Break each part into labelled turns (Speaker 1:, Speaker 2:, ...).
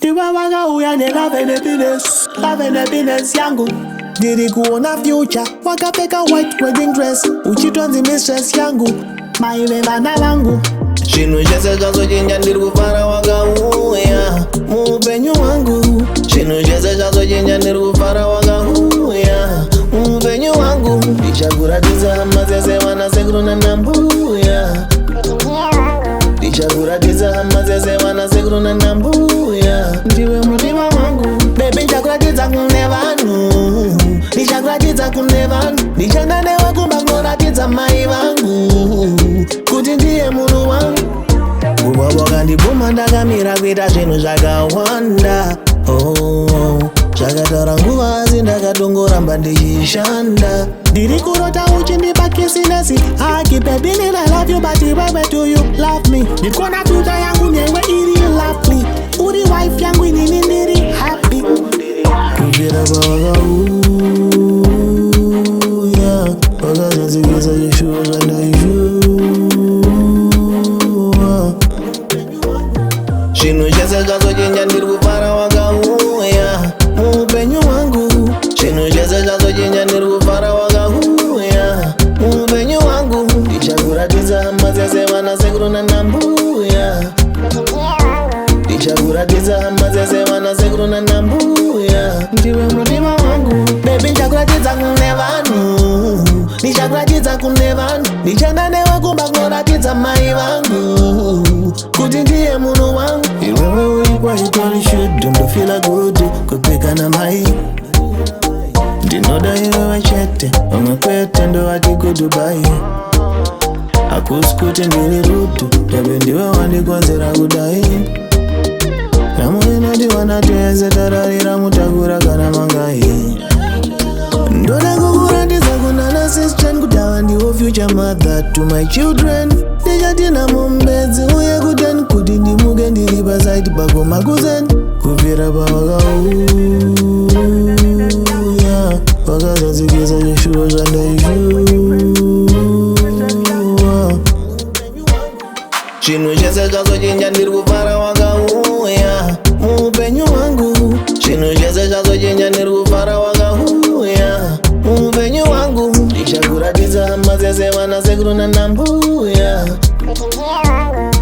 Speaker 1: Ndiwe wakauya nelove nepines yangu. Ndiri kuona future, wakapeka white wedding dress. Uchitonzi mistress yangu, maive vana vangu.
Speaker 2: Chinhu chese chazochinja ndiri kufara wakauya muupenyu wangu. Chinhu chese chazochinja ndiri kufara wakauya muupenyu wangu. Ndichakuratidza hama dzese vanasekuru nanambuya. Ndichakuratidza hama dzese vanasekuru nanambuya. Ndiwe mudiwa wangu baby, ndichakuratidza kune vanhu. Ndichakuratidza kune vanhu. Ndichanda newe kumba kunoratidza mai vangu kuti ndiye munhu wangu. Nguva wakandibvuma ndakamira kuita zvinhu zvakawanda. Zvakataura nguva asi ndakatongoramba ndichishanda.
Speaker 1: Ndiri kurota uchindipa kisinesi. Haki baby need I love you but where do you love me? Ndikona future yangu nyewe iri love me. Uri wife yangu inini ndiri happy.
Speaker 2: Kubvira pawakauya wakazadzikisa chishuwa zvandaishuwa. Chinhu chese chazochinja ndiri kufara wakauya muupenyu wangu. Chinhu chese chazochinja ndiri kufara wakauya muupenyu wangu. Ndichakuratidza hama dzese vanasekuru nanambuya. Ndichakuratidza hama dzese vanasekuru nanambuya. Ndiwe mudiwa wangu baby, ndichakuratidza kune vanhu. Ndichakuratidza kune vanhu. Ndichanda newe kumba kunoratidza mai vangu kuti ndiye munhu wangu. Iwewe uri kwaitoli should ndofila good kupika na mai. Ndinoda iwewe chete, vamwe kwete ndovati goodbye. Hakusi kuti ndiri rudo, yabe ndiwe wandikonzera kudai. Namo inodiwana tese tararira mutakura kana mangai. Ndoda kukuratidza kunana sister kudava ndiwo future mother to my children. Ndichatina mumbedzi uye kuten kuti ndimuke ndiri pasaiti pako makuzen. Kubvira pawakauya wakazadzikisa chishuwa zvandaishuwa. Chinhu chese chazochinja ndiri kufara wakauya muupenyu wangu. Chinhu chese chazochinja ndiri kufara wakauya muupenyu wangu. Ndichakuratidza hama dzese vanasekuru nanambuya.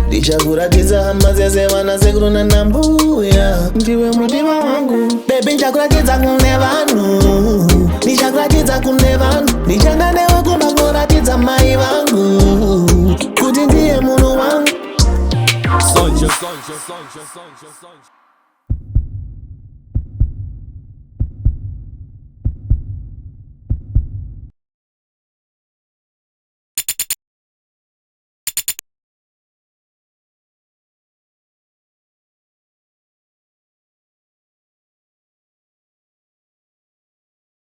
Speaker 2: Ndichakuratidza hama dzese vanasekuru nanambuya. Ndiwe mudiwa wangu baby, ndichakuratidza kune vanhu. Ndichakuratidza kune vanhu. Ndichanda newe kumba kunoratidza mai vangu kuti ndiye munhu wangu.
Speaker 3: Sonja.